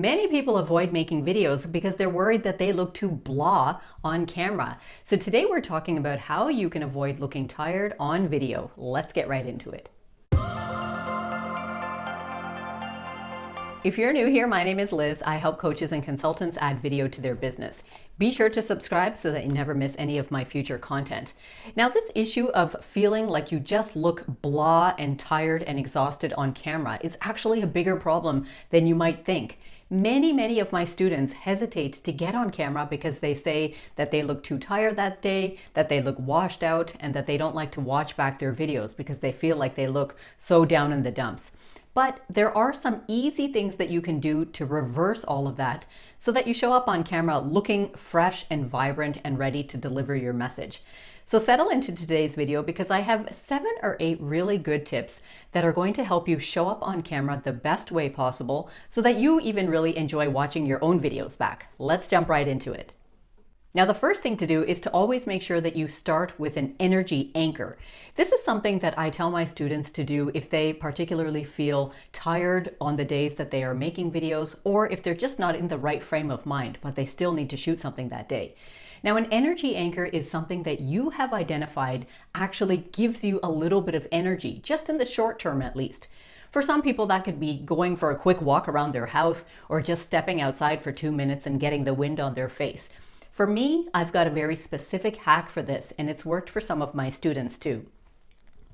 Many people avoid making videos because they're worried that they look too blah on camera. So today we're talking about how you can avoid looking tired on video. Let's get right into it. If you're new here, my name is Liz. I help coaches and consultants add video to their business. Be sure to subscribe so that you never miss any of my future content. Now, this issue of feeling like you just look blah and tired and exhausted on camera is actually a bigger problem than you might think. Many of my students hesitate to get on camera because they say that they look too tired that day, that they look washed out, and that they don't like to watch back their videos because they feel like they look so down in the dumps. But there are some easy things that you can do to reverse all of that so that you show up on camera looking fresh and vibrant and ready to deliver your message. So settle into today's video because I have 7 or 8 really good tips that are going to help you show up on camera the best way possible so that you even really enjoy watching your own videos back. Let's jump right into it. Now, the first thing to do is to always make sure that you start with an energy anchor. This is something that I tell my students to do if they particularly feel tired on the days that they are making videos, or if they're just not in the right frame of mind, but they still need to shoot something that day. Now, an energy anchor is something that you have identified actually gives you a little bit of energy, just in the short term at least. For some people, that could be going for a quick walk around their house or just stepping outside for 2 minutes and getting the wind on their face. For me, I've got a very specific hack for this, and it's worked for some of my students too.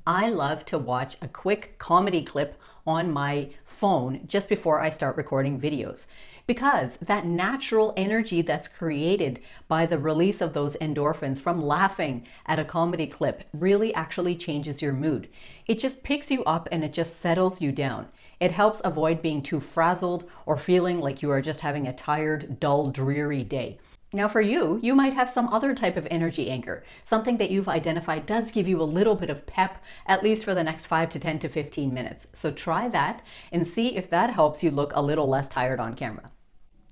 I love to watch a quick comedy clip on my phone just before I start recording videos, because that natural energy that's created by the release of those endorphins from laughing at a comedy clip really actually changes your mood. It just picks you up and it just settles you down. It helps avoid being too frazzled or feeling like you are just having a tired, dull, dreary day. Now for you, you might have some other type of energy anchor, something that you've identified does give you a little bit of pep, at least for the next 5 to 10 to 15 minutes. So try that and see if that helps you look a little less tired on camera.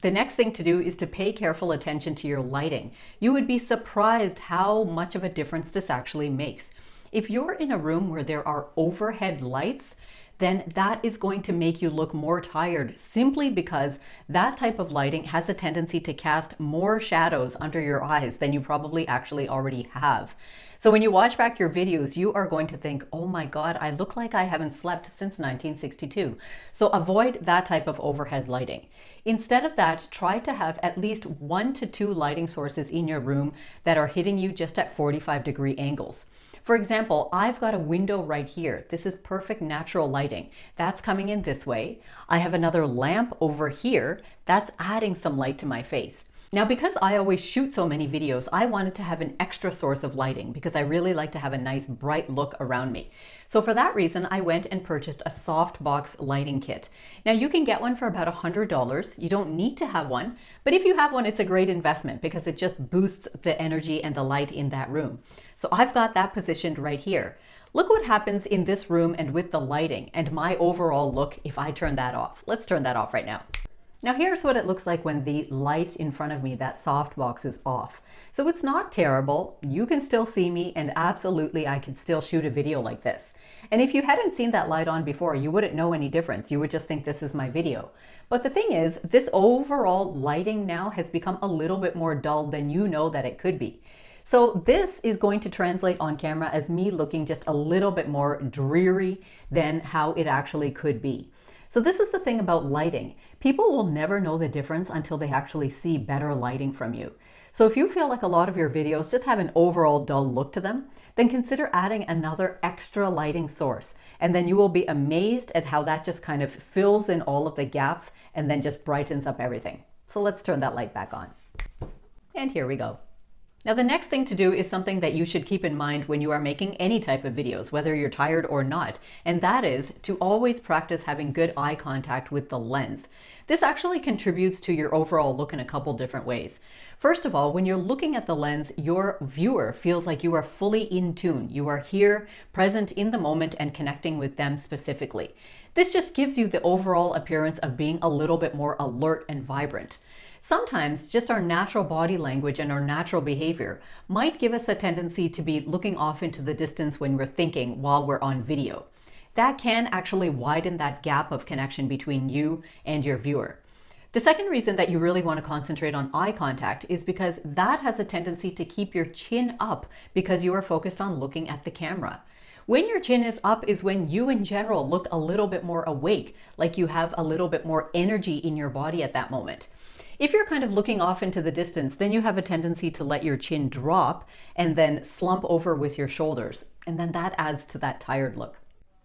The next thing to do is to pay careful attention to your lighting. You would be surprised how much of a difference this actually makes. If you're in a room where there are overhead lights, then that is going to make you look more tired simply because that type of lighting has a tendency to cast more shadows under your eyes than you probably actually already have. So when you watch back your videos, you are going to think, oh my God, I look like I haven't slept since 1962. So avoid that type of overhead lighting. Instead of that, try to have at least 1 to 2 lighting sources in your room that are hitting you just at 45-degree angles. For example, I've got a window right here. This is perfect natural lighting. That's coming in this way. I have another lamp over here. That's adding some light to my face. Now, because I always shoot so many videos, I wanted to have an extra source of lighting because I really like to have a nice bright look around me. So for that reason, I went and purchased a softbox lighting kit. Now you can get one for about $100. You don't need to have one, but if you have one, it's a great investment because it just boosts the energy and the light in that room. So I've got that positioned right here. Look what happens in this room and with the lighting and my overall look if I turn that off. Let's turn that off right now. Now here's what it looks like when the light in front of me, that softbox, is off. So it's not terrible. You can still see me, and absolutely I could still shoot a video like this. And if you hadn't seen that light on before, you wouldn't know any difference. You would just think this is my video. But the thing is, this overall lighting now has become a little bit more dull than you know that it could be. So this is going to translate on camera as me looking just a little bit more dreary than how it actually could be. So this is the thing about lighting. People will never know the difference until they actually see better lighting from you. So if you feel like a lot of your videos just have an overall dull look to them, then consider adding another extra lighting source. And then you will be amazed at how that just kind of fills in all of the gaps and then just brightens up everything. So let's turn that light back on. And here we go. Now, the next thing to do is something that you should keep in mind when you are making any type of videos, whether you're tired or not, and that is to always practice having good eye contact with the lens. This actually contributes to your overall look in a couple different ways. First of all, when you're looking at the lens, your viewer feels like you are fully in tune. You are here, present in the moment, and connecting with them specifically. This just gives you the overall appearance of being a little bit more alert and vibrant. Sometimes just our natural body language and our natural behavior might give us a tendency to be looking off into the distance when we're thinking while we're on video. That can actually widen that gap of connection between you and your viewer. The second reason that you really want to concentrate on eye contact is because that has a tendency to keep your chin up because you are focused on looking at the camera. When your chin is up is when you in general look a little bit more awake, like you have a little bit more energy in your body at that moment. If you're kind of looking off into the distance, then you have a tendency to let your chin drop and then slump over with your shoulders. And then that adds to that tired look.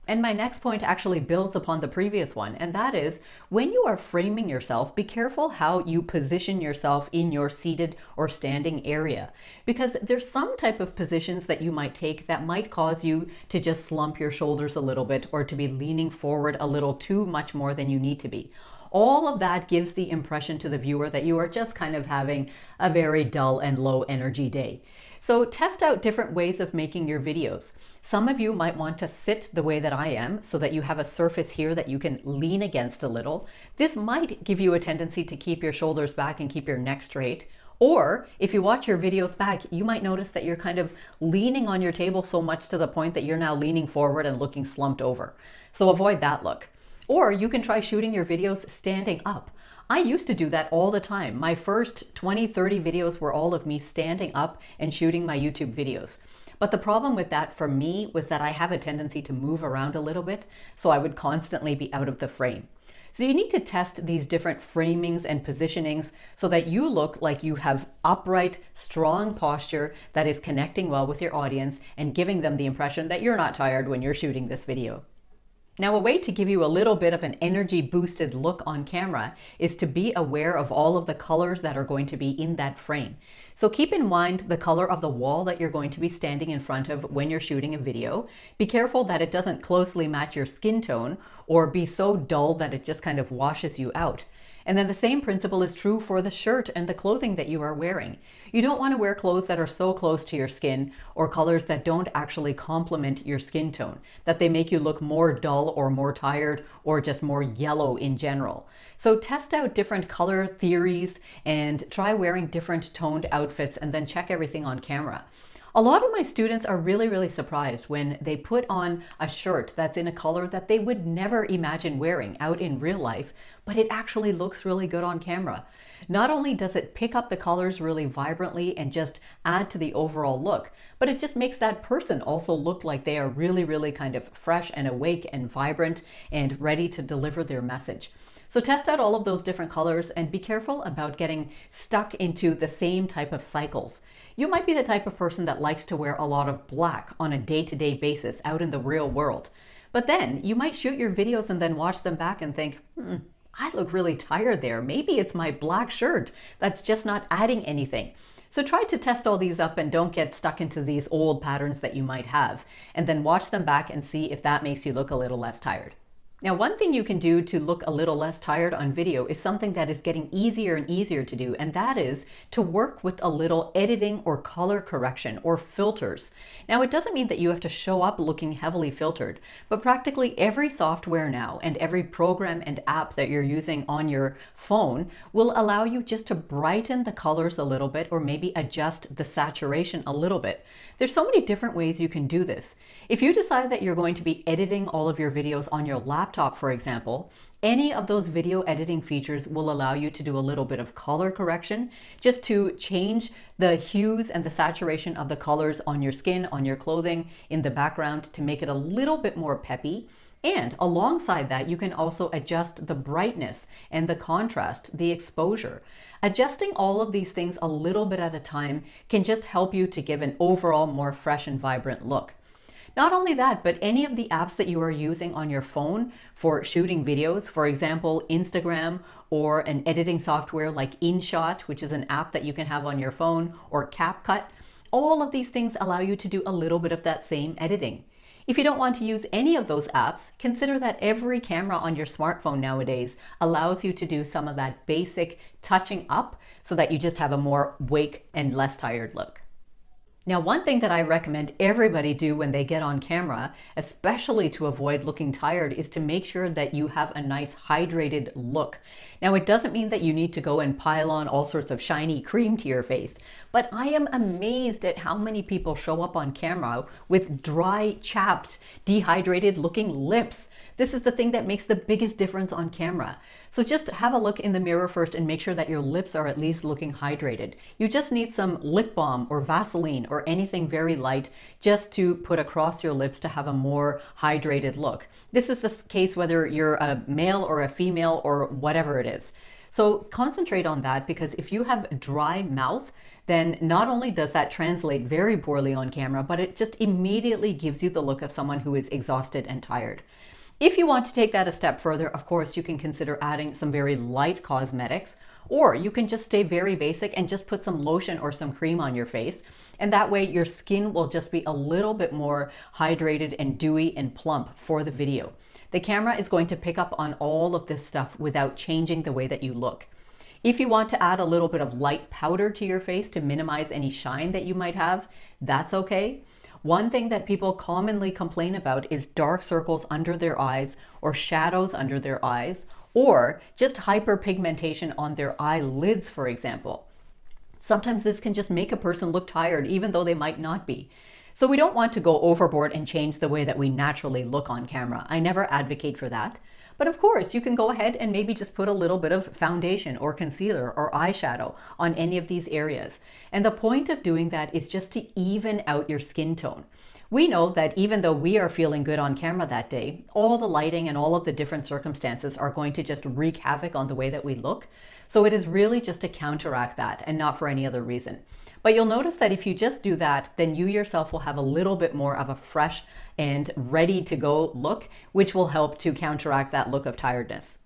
And my next point actually builds upon the previous one, and that is when you are framing yourself, be careful how you position yourself in your seated or standing area, because there's some type of positions that you might take that might cause you to just slump your shoulders a little bit or to be leaning forward a little too much more than you need to be. All of that gives the impression to the viewer that you are just kind of having a very dull and low energy day. So test out different ways of making your videos. Some of you might want to sit the way that I am so that you have a surface here that you can lean against a little. This might give you a tendency to keep your shoulders back and keep your neck straight. Or if you watch your videos back, you might notice that you're kind of leaning on your table so much to the point that you're now leaning forward and looking slumped over. So avoid that look. Or you can try shooting your videos standing up. I used to do that all the time. My first 20, 30 videos were all of me standing up and shooting my YouTube videos. But the problem with that for me was that I have a tendency to move around a little bit, so I would constantly be out of the frame. So you need to test these different framings and positionings so that you look like you have upright, strong posture that is connecting well with your audience and giving them the impression that you're not tired when you're shooting this video. Now, a way to give you a little bit of an energy boosted look on camera is to be aware of all of the colors that are going to be in that frame. So keep in mind the color of the wall that you're going to be standing in front of when you're shooting a video. Be careful that it doesn't closely match your skin tone or be so dull that it just kind of washes you out. And then the same principle is true for the shirt and the clothing that you are wearing. You don't want to wear clothes that are so close to your skin or colors that don't actually complement your skin tone, that they make you look more dull or more tired or just more yellow in general. So test out different color theories and try wearing different toned outfits and then check everything on camera. A lot of my students are really surprised when they put on a shirt that's in a color that they would never imagine wearing out in real life, but it actually looks really good on camera. Not only does it pick up the colors really vibrantly and just add to the overall look, but it just makes that person also look like they are really kind of fresh and awake and vibrant and ready to deliver their message. So test out all of those different colors and be careful about getting stuck into the same type of cycles. You might be the type of person that likes to wear a lot of black on a day-to-day basis out in the real world. But then you might shoot your videos and then watch them back and think, I look really tired there. Maybe it's my black shirt that's just not adding anything. So try to test all these up and don't get stuck into these old patterns that you might have, and then watch them back and see if that makes you look a little less tired. Now, one thing you can do to look a little less tired on video is something that is getting easier and easier to do, and that is to work with a little editing or color correction or filters. Now, it doesn't mean that you have to show up looking heavily filtered, but practically every software now and every program and app that you're using on your phone will allow you just to brighten the colors a little bit or maybe adjust the saturation a little bit. There's so many different ways you can do this. If you decide that you're going to be editing all of your videos on your laptop, for example, any of those video editing features will allow you to do a little bit of color correction, just to change the hues and the saturation of the colors on your skin, on your clothing, in the background to make it a little bit more peppy. And alongside that, you can also adjust the brightness and the contrast, the exposure. Adjusting all of these things a little bit at a time can just help you to give an overall more fresh and vibrant look. Not only that, but any of the apps that you are using on your phone for shooting videos, for example, Instagram or an editing software like InShot, which is an app that you can have on your phone, or CapCut, all of these things allow you to do a little bit of that same editing. If you don't want to use any of those apps, consider that every camera on your smartphone nowadays allows you to do some of that basic touching up so that you just have a more awake and less tired look. Now, one thing that I recommend everybody do when they get on camera, especially to avoid looking tired, is to make sure that you have a nice hydrated look. Now, it doesn't mean that you need to go and pile on all sorts of shiny cream to your face, but I am amazed at how many people show up on camera with dry, chapped, dehydrated looking lips. This is the thing that makes the biggest difference on camera. So just have a look in the mirror first and make sure that your lips are at least looking hydrated. You just need some lip balm or Vaseline or anything very light just to put across your lips to have a more hydrated look. This is the case whether you're a male or a female or whatever it is. So concentrate on that, because if you have a dry mouth, then not only does that translate very poorly on camera, but it just immediately gives you the look of someone who is exhausted and tired. If you want to take that a step further, of course, you can consider adding some very light cosmetics, or you can just stay very basic and just put some lotion or some cream on your face. And that way your skin will just be a little bit more hydrated and dewy and plump for the video. The camera is going to pick up on all of this stuff without changing the way that you look. If you want to add a little bit of light powder to your face to minimize any shine that you might have, that's okay. One thing that people commonly complain about is dark circles under their eyes or shadows under their eyes, or just hyperpigmentation on their eyelids, for example. Sometimes this can just make a person look tired even though they might not be. So we don't want to go overboard and change the way that we naturally look on camera. I never advocate for that. But of course, you can go ahead and maybe just put a little bit of foundation or concealer or eyeshadow on any of these areas. And the point of doing that is just to even out your skin tone. We know that even though we are feeling good on camera that day, all the lighting and all of the different circumstances are going to just wreak havoc on the way that we look. So it is really just to counteract that and not for any other reason. But you'll notice that if you just do that, then you yourself will have a little bit more of a fresh and ready to go look, which will help to counteract that look of tiredness.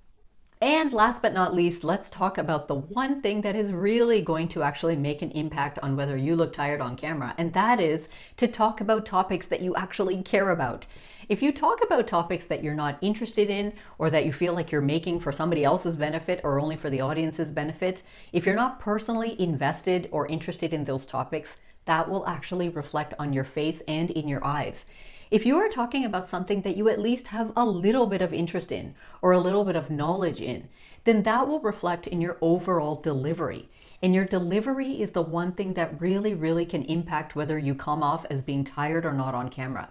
And last but not least, let's talk about the one thing that is really going to actually make an impact on whether you look tired on camera, and that is to talk about topics that you actually care about. If you talk about topics that you're not interested in, or that you feel like you're making for somebody else's benefit or only for the audience's benefit, if you're not personally invested or interested in those topics, that will actually reflect on your face and in your eyes. If you are talking about something that you at least have a little bit of interest in or a little bit of knowledge in, then that will reflect in your overall delivery. And your delivery is the one thing that really can impact whether you come off as being tired or not on camera.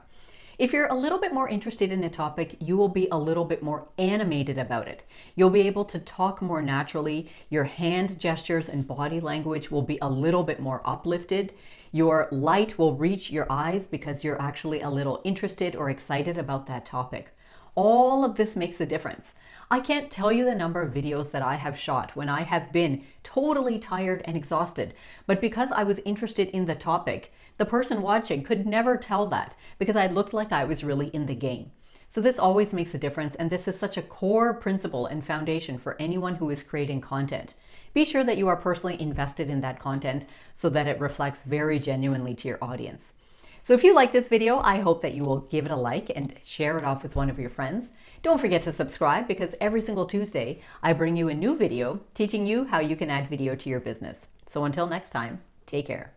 If you're a little bit more interested in a topic, you will be a little bit more animated about it. You'll be able to talk more naturally. Your hand gestures and body language will be a little bit more uplifted. Your light will reach your eyes because you're actually a little interested or excited about that topic. All of this makes a difference. I can't tell you the number of videos that I have shot when I have been totally tired and exhausted, but because I was interested in the topic, the person watching could never tell that because I looked like I was really in the game. So this always makes a difference, and this is such a core principle and foundation for anyone who is creating content. Be sure that you are personally invested in that content so that it reflects very genuinely to your audience. So if you like this video, I hope that you will give it a like and share it off with one of your friends. Don't forget to subscribe, because every single Tuesday I bring you a new video teaching you how you can add video to your business. So until next time, take care.